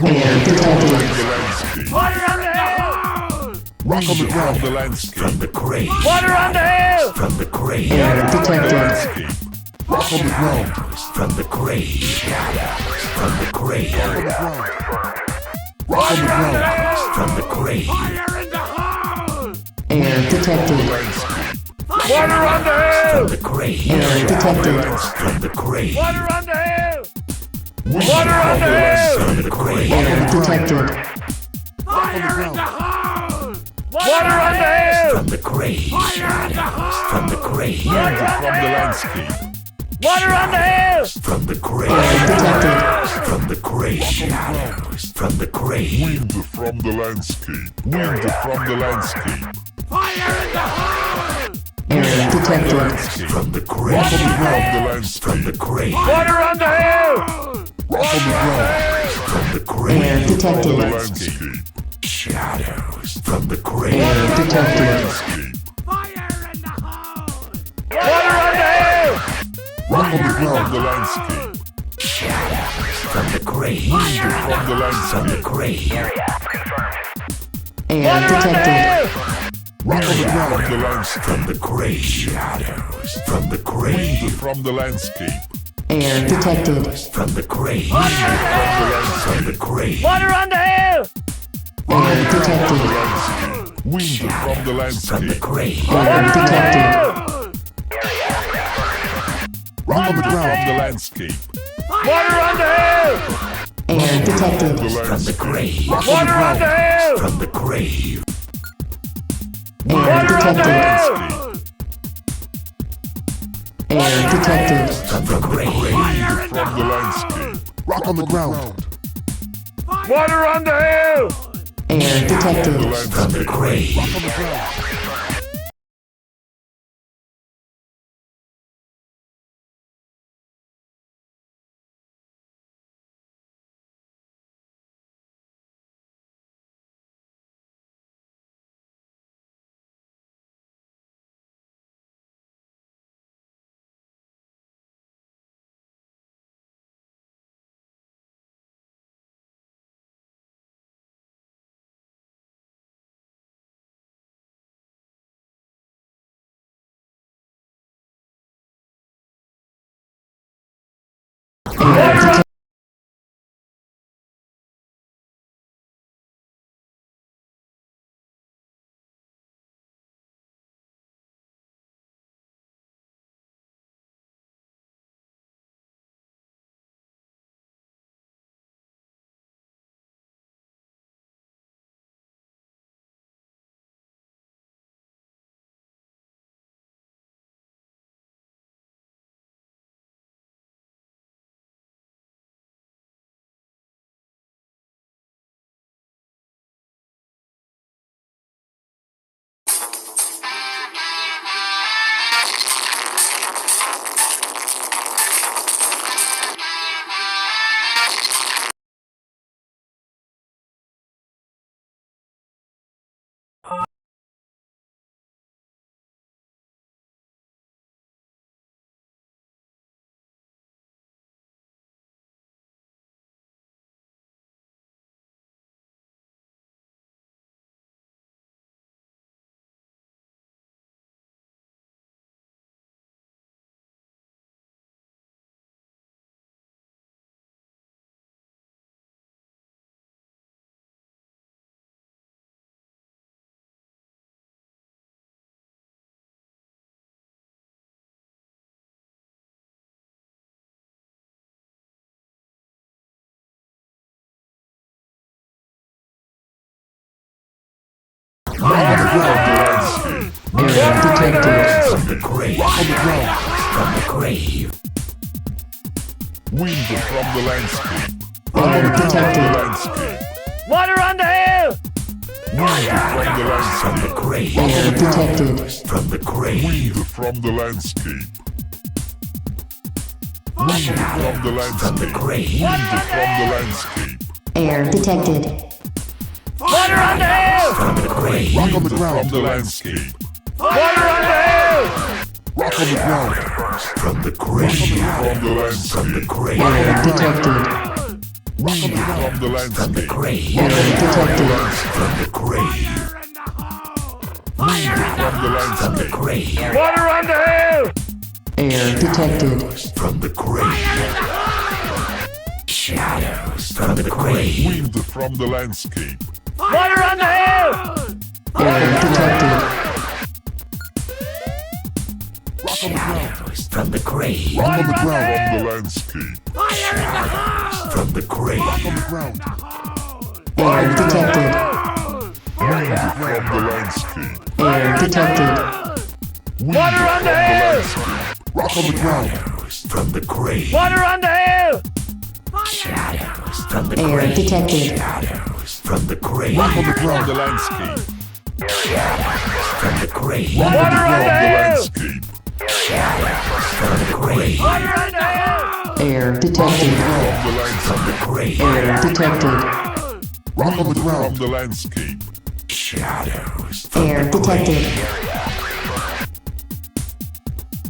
Air detected. Water on the hill! Rock on the ground, the landscape. From the grave. Water on the hill! From the grave. Air detected. Rock on the ground. From the grave. From the grave. Rock on the ground. From the grave. Fire in the hole! Air detected. Water on the hill! From the grave. Air detected. From the grave. Water on the hill! Water on the hill! From the grave. Air detected. Fire in the hole! Water on the hill! From the grave. Fire in the hole! From the grave. Water on the hill! Water on the hill! From the grave. Air detected. From the grave. Shadows. From the grave. Wind from the landscape. Wind from the landscape. Fire in the hole! Air detected. From the grave. Rock on the ground, the From landscape. the grave. Water on the hill! Rock on the ground, From the Air grave. the detected. landscape. Shadows. From the grave. Air detected. Landscape. Fire in the hole! Water on the hill! Rock on the ground, the landscape. Shadows. From the grave. From the From the landscape. grave. Air Water on the detected. hill! Rock on the ground, the landscape. From the grave. Shadows. From the grave. Wind from the landscape. Air detected. From the grave. From the landscape. From the grave. Water on the hill! Air detected. Wind from the From the landscape. grave. Air detected. Rock on the ground, the landscape. Water on the hill! Air detected. The From the landscape. grave. Rock on the Water on the ground. hill! From the grave. Air Water on the detected. hill! Air detected. From the grave. From the landscape. Rock on the ground. Water on the hill! Air The detected. From the landscape. grave. Rock on the ground. Air detected. Rock on the ground, the landscape. Air detected. From the grave. Rock on the ground. From the grave. Wind from the landscape. Air The detected. landscape. Water on the hill! Wind from the From landscape. the grave. Air detected. From the grave. Wind from the landscape. Wind from the From the landscape. grave. Wind from the landscape. Air detected. Water on the hill! From the grave. Rock on the ground, the landscape. Water on the hill! Rock on the ground. From the grave. From the From the landscape. grave. Air detected. Wind from the landscape. grave. Area detected. From the grave. Wind from the From the landscape. grave. Water on the hill! Air detected. From the grave. Shadows. From the grave. Wind from the landscape. Water on the hill! Air detected. Shadows. From the grave. Rock on the ground. From the landscape. From the grave. On the ground. Air detected. Wind from the landscape. Air detected. Wind Water on from the the hill! landscape. Rock on the ground. Shadows. From the grave. Water on the hill! Shadows. From the Air grave. detected. Shadows. From the grave. Rock on the ground. The landscape. From the grave. Rock on Water the on the ground. The hill! landscape. From the grave. Water on the hill! Air detected. From the landscape. From the grave. Air detected. Rock on the ground. From the landscape. Shadows. From Air the grave. detected.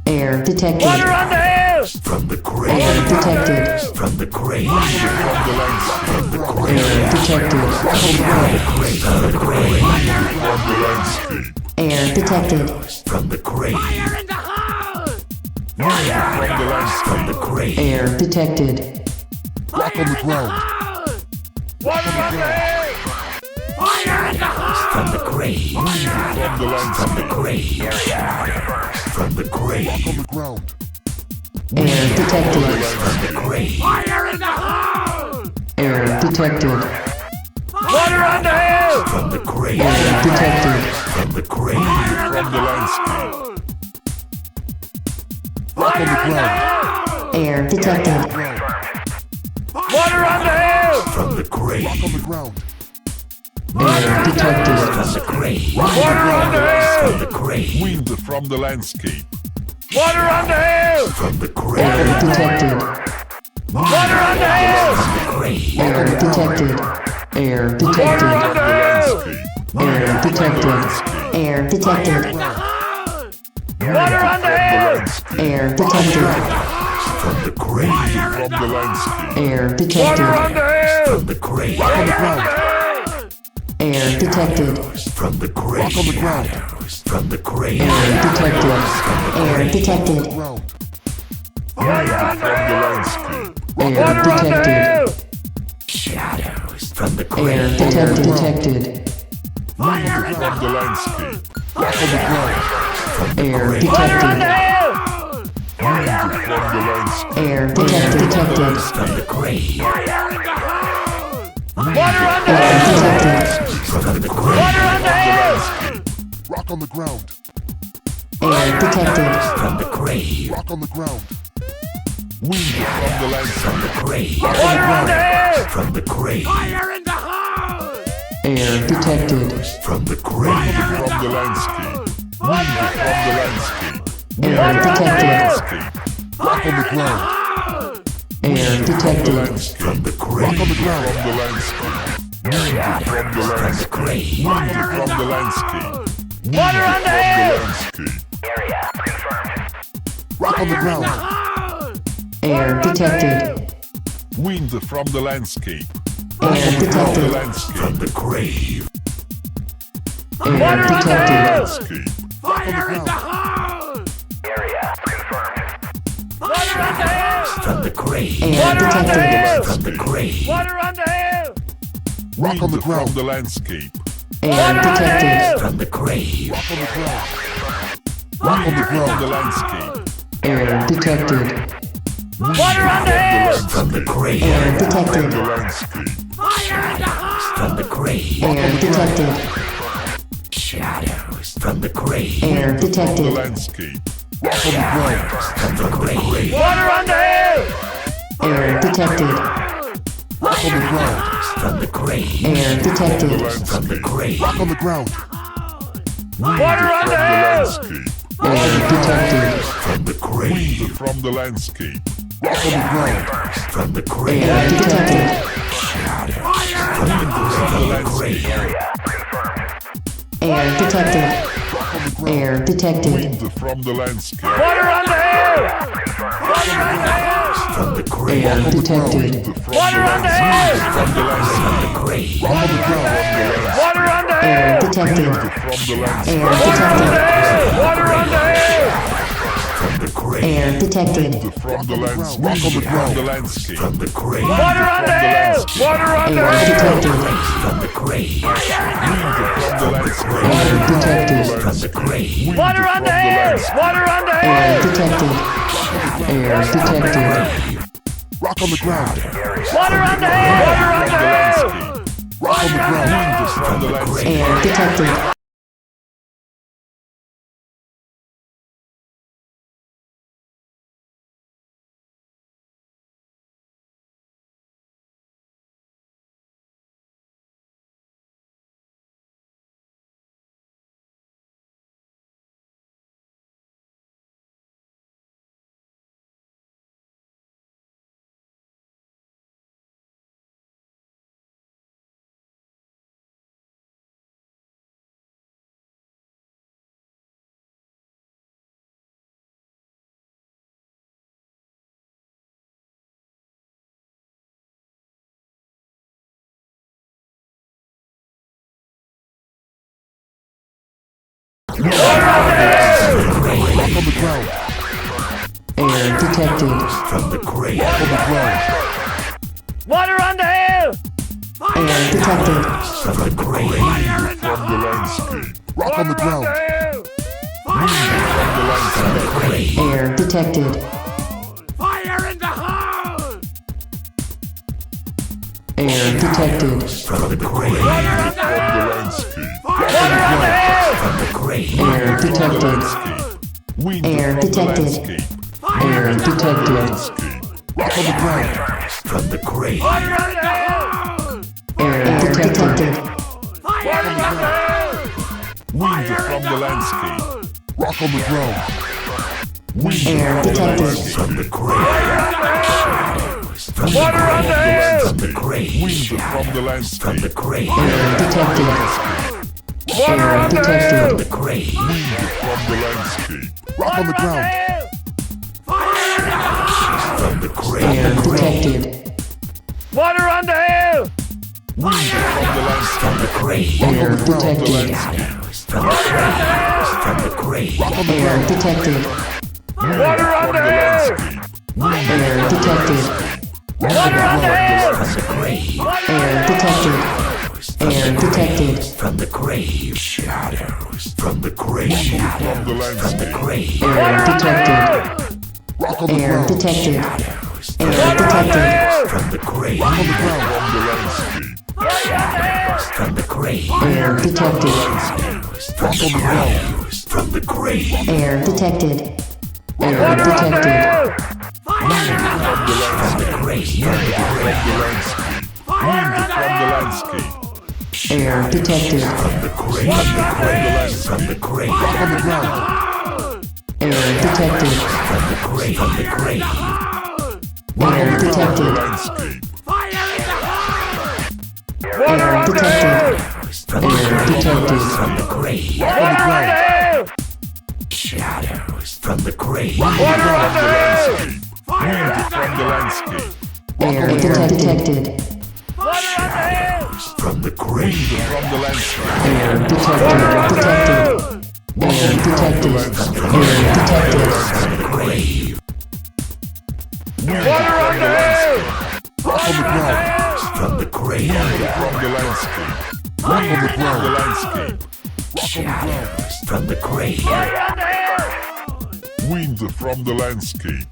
Air detected. Water on the hill! From the Air grave. detected. From the grave. From the landscape. From the grave. Air detected. From the grave. From the landscape. Air detected. From the grave. In the hole! From the landscape. From the grave. Air detected. Rock on the ground. Water on the hill! Fire in the hole! From the grave. From the landscape. From the grave. From the grave. On the ground. Air detected. From the grave. Fire in the hole! Air detected. Water on the hill! From the grave. Air detected. From the grave. From the landscape. Rock on the ground. Air detected. Water on the hill! From the grave. On the ground. Air detected. From the grave. Water on the From hill! the grave. Wind from the landscape. Water on the hill! From the Air grave. detected. Water on the hill! From the grave. Air detected. Air Water detected. on the hill! Landscape. Air detected. Air detected. Water on the hill! Air detected. From the grave. From the landscape. Air Water detected. on the hill! From the grave. On the ground. Air detected. From the grave. On the ground. From the grave. Air detected. Air detected. Ground. Water on the From the hill! landscape. Air Water on the detected. hill! Shadows. From the Air grave. detected. From the landscape. Rock on the ground. Air Water on the detected. hill! From the landscape. Air detected. From the grave. Water on the Air hill! detected. From the grave. Water on the hill! Rock on the ground. Air detected. From the grave. Rock on the ground. Wind from the landscape. From the grave. Water on the hill! From the grave. Fire in the hole! Air detected. From the grave. From the landscape. Wind from the landscape. Air detected. Landscape. Rock on the ground. Air detected. Landscape. From the Rock grave. on the ground. From the landscape. Wind from the From the landscape. grave. Wind from the landscape. Water on the From the hill! landscape. Rock on the ground. Air detected. Wind from the landscape. Air From the detected. landscape. From the grave. Air Water on the detected. hill! Landscape. Fire in the hole! Water on the hill! From the grave. Air Water on the detected. hill! From the grave. Water on the hill! Rock on the ground. From the landscape. Air Water on the detected. hill! From the grave. Rock on the ground. Rock on the ground. From the landscape. Air detected. Water on the hill! From the grave. Air From the detected. landscape. Fire in the hole! From the grave. Air detected. Shadows. From the grave. Air From the detected. landscape. Rock on the ground. From the grave. Water on the hill! Air detected. Rock on the ground. From the grave. Air The detected. From the landscape. grave. Rock on the ground. Water on From the the hill! landscape. Air detected. From the grave. Wind from the landscape. Rock on the ground. From the grave. Air detected. From the grave. Air detected. Rock on the ground. Air detected. Wind from the landscape. Water on the hill! Water on the hill! from the grave. Air detected. Water on the hill! From the grave. On the ground. Water on the Air hill! detected. From the landscape. Air Water on the detected. hill! Water on the hill! From the grave. Air detected. From the landscape. From the landscape. From the grave. Water on the hill! Water on the Air hill! detected. From the grave. From the landscape. Air detected. From the grave. Water on the hill! Water on the Air hill! detected. Air detected. Rock on the ground. Water on the hill! Water on the hill! Rock on the ground. From the landscape. Air detected. Rock on the ground. Air detected. From the grave. On the ground. Water on the hill! Air detected. From the grave. From the landscape. Rock on the Water on the ground. hill! From the landscape. Air detected. Fire in the hole! Air detected. From the grave. Water on the From hill! the landscape. Water on the hill! From the grave. Air detected. Wind Air from the detected. landscape. Air detected. Landscape. Rock on the ground. From the grave. Water on the hill! Air detected. Water on the hill! Wind from the landscape. Rock on the ground. Wind Air from the detected. landscape. From the grave. From the Water on the hill! From the grave. Wind from the From landscape. the grave. Air detected. Water Air on the detected. hill! The grave. Wind from the landscape. Rock on the Water on the ground. hill! Fire in the hole! From the grave. Air detected. Water on the hill! Wind from the landscape. From the grave. Air From the detected. landscape. From the grave. From the grave. Rock on the Air ground. detected. Water on From the the hill! landscape. Air detected. Water on the hill! From the grave. Air detected. Air detected. From the grave. Shadows. From the grave. From the From the landscape. grave. Air Water on the detected. hill! Rock on the Air ground. detected. Shadows. Air Water on the detected. hill! From the grave. Rock on the ground. From the landscape. From the grave. Air detected. From Rock the on the ground. grave. From the grave. Air detected. Air Water on the detected. hill! From the grave. From the landscape. Wind from the landscape. Air detected. From the grave. From the grave. From the grave. Rock on the ground. Air detected. From the grave. From the grave. Air From the detected. landscape. Water Air on the detected. hill! From the Air grave. detected. From the grave. Water on the hill! Shadows. From the grave. Water on the hill! Wind from the landscape. Air detected. Water on the hill! From the grave. From the landscape. Air Water detected. on the Detected. hill! Air detected. Air detected. From the grave. Water on the hill! Rock on the ground. From the grave. From the landscape. Rock on the ground. The landscape. Rock on the ground. From the grave. Water on the hill! Wind from the landscape.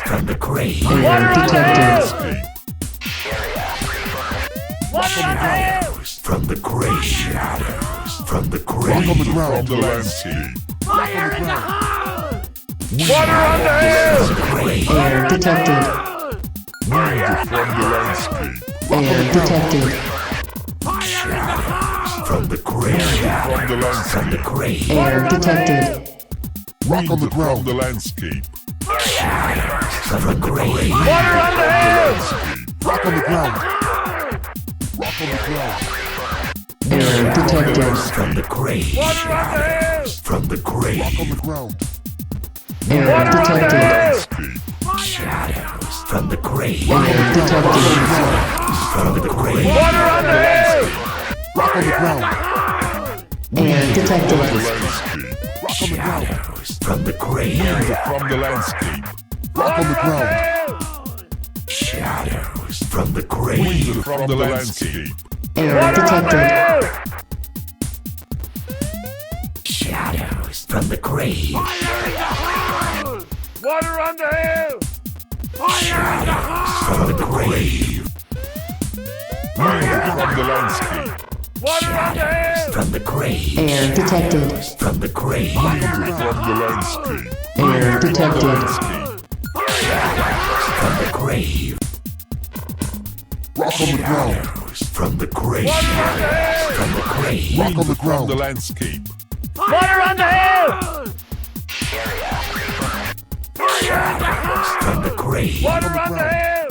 From the grave. Air Water on the detected. hill! Landscape. Water on the hill! From the grave. Shadows. From the Rock on grave. the ground. The landscape. Fire in the hole! Water on the hill! Air detected. Wind from the landscape. Air detected. From the grave. From the From landscape. the grave. Air detected. Rock on the ground. The landscape. From the grave. Water on the hill! Rock on the ground. Rock on the ground. Air detected. From the grave. Water on the hill! From the grave. On the ground. Air Water on the detected. hill! Landscape. Shadows from the grave. Air detected. From the grave. Water on the hill! Rock on the ground. Air detected. Landscape. Rock on the ground. Shadows from the grave. Wind from the landscape. Rock on the ground. Shadows from the grave. Wind from the landscape. Air detected. Shadows from the grave. Water on the hill! Fire in the From the grave. Wind from the landscape. Water on the hill! From the grave. Air detected. From the grave. Wind from the landscape. Air detected. Landscape. From the grave. Rock on the ground. Shadows from the grave. Water on the hill! From the grave. Rock on the ground. The landscape. Water on the hill! From the grave. Water on the hill!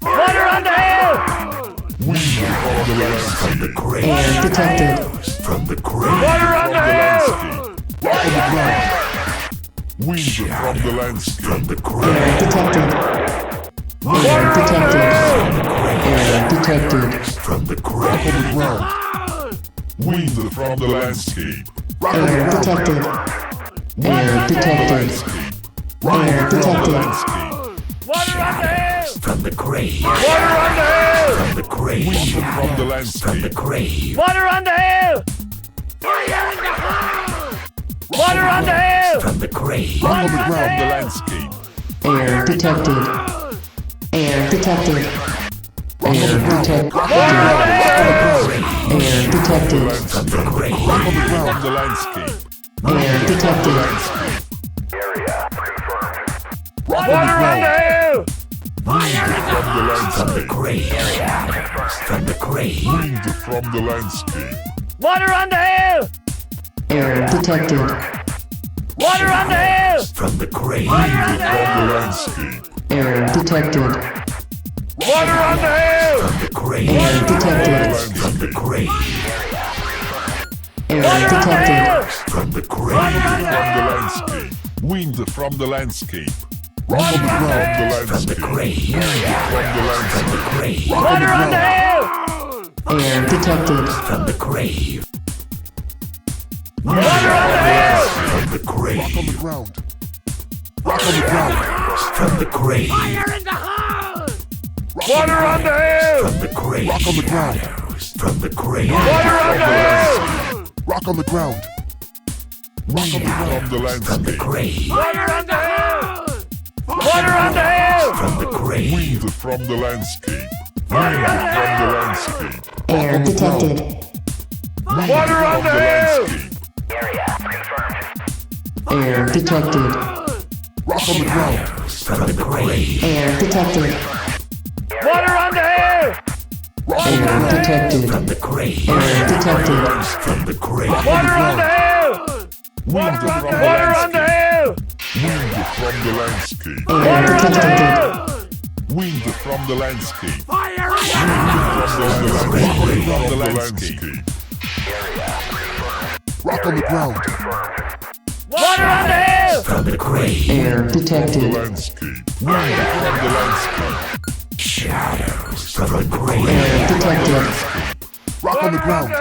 Water on the hill! Wind from the landscape. From the grave. Air detected. From the grave. Water on From the the hill! landscape. Rock on the ground. Wind from the landscape. From the Air grave. detected. Air detected. Air detected. From the Rock grave. on the ground. Wind from the landscape. Rock on the Air ground. detected. Air detected. Landscape. Air From the detected. landscape. Water on the hill! From the grave. Water on the hill! From the grave. Wind from the From the landscape. grave. Water on the hill! Fire in the house! Water on the hill! From the grave. Rock on the ground. The landscape. Air detected. Air detected. Air detected. Water on the hill! Air detected. From the grave. Rock on the ground. From the landscape. Air detected. Rock on Water the on the ground. hill! From the From the landscape. grave. From the grave. Wind from the landscape. Water on the hill! Air detected. Water on the hill! From the grave. From the landscape. Air detected. Water on the hill! From the grave. Air detected. From the grave. Air Water on the detected. hill! From the Water grave. on the From the hill! landscape. Wind from the landscape. Rock on the ground. From the The landscape. grave. From the From landscape. the grave. Water on the hill! Air detected. From the grave. Water on the hill! From the grave. Rock on the ground. Rock on the ground. From the grave. in the house! Water on the hill! From the grave. Rock on the ground. From the grave. Water on the hill! Rock on the ground. Rock on the ground. From the From the landscape. grave. Water on the hill! Water on the hill! From the grave. Wind from the landscape. Wind from the landscape. Air detected. Water on From the the hill! landscape. Air detected. Rock on the ground. From the grave. Air detected. Water on the hill! Air detected. From the grave. Air detected. From the grave. Water on the hill! Wind from the Water on the landscape. hill! Wind from the landscape. Air Water on the detected. hill! Wind from the landscape. Fire on the From the landscape. Rock on the ground. Water on the hill! From the grave. Air From the detected. landscape. Wind from the landscape. Shadows. From the grave. Air detected. Rock on the ground.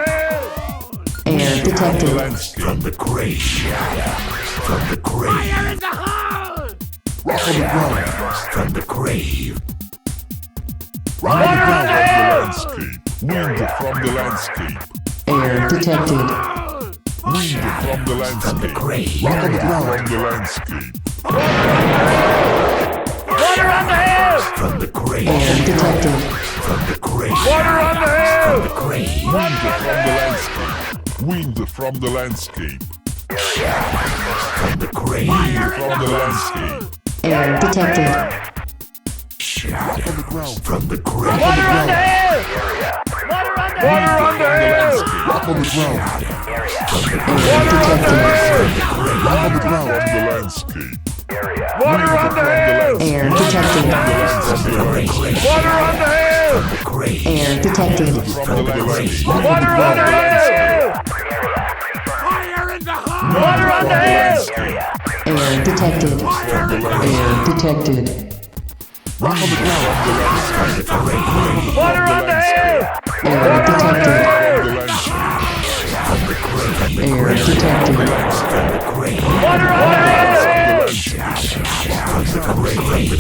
Air The detected. landscape. From the grave. Shadows. From the grave. in the house! Rock on the ground. From the grave. Rock on the Water on ground. the From the hill! landscape. Wind from the landscape. Air detected. Wind from the From the landscape. grave. Rock on the ground. From the landscape. Water on the hill! From the grave. Air detected. From the grave. Water on the hill! The grave. Wind from the landscape. Wind from the landscape. From the grave. Wind from the landscape. Air detected. Rock on the ground. From the grave. Water on the hill! Water on the hill! Water on the hill! Rock on the ground. Air detected. Rock on the ground. From the landscape. Water on the hill! Air detected. From the grave. Water on the hill! The grave. Air detected. From the landscape. Water on the hill! Fire in the house! Water on the hill! Air detected. Air detected. Rock on the ground. Water on the hill! Error detected. Error detected. Water on the hill!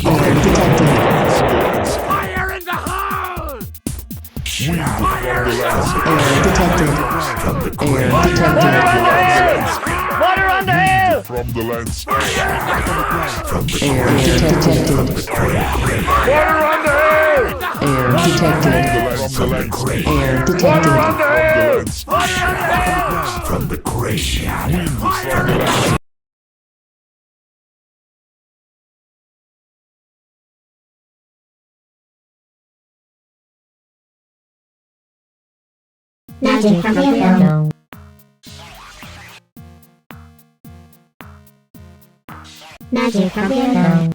Error detected. Fire in the hole! Error detected. Error Water detected. on the hill! Water on the hill! From the landscape. Error detected. Water on the hill! Error detected. From the landscape. Error Water detected. on the hill! Landscape. Water on the hill! From the grave. Magic from the unknown. Magic from the unknown.